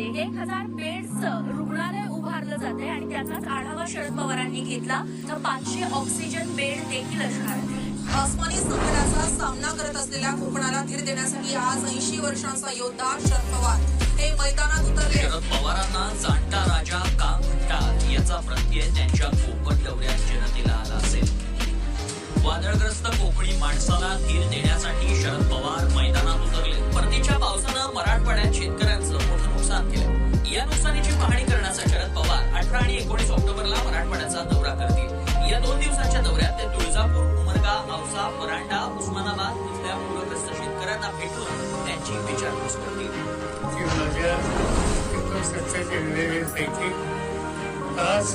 1000 बेड्सचं रुग्णालय उभारलं जाते आणि त्याचाच आढावा शरद पवारांनी घेतला. तर 500 ऑक्सिजन बेड देखील असणार आहेत. अस्मानी संकटाचा सामना करत असलेल्या कोकणाला धीर देण्यासाठी आज 80 वर्षांचा योद्धा शरद पवार हे मैदानात उतरले. शरद पवारांना जाणता राजा का म्हणतात याचा प्रत्यय त्यांच्या कोकण दौऱ्यात जनतेला आला असेल. वादळग्रस्त कोकणी माणसाला धीर देण्यासाठी शरद पवार मैदानात उतरले. परतीच्या पावसानं मराठवाड्यात शेतकऱ्यांचं मोठं नुकसान केलं. या नुकसानीची पाहणी करण्यासाठी शरद पवार 18 आणि 19 ऑक्टोबरला मराठवाड्याचा दौरा करतील. या 2 दिवसांच्या दौऱ्यात ते तुळजापूर, उमरगा, औसा, परांडा, उस्मानाबाद इथल्या पूरग्रस्त शेतकऱ्यांना भेटून त्यांची विचारपूस करतील. माझ्या 170 जिल्ह्यांपैकी 5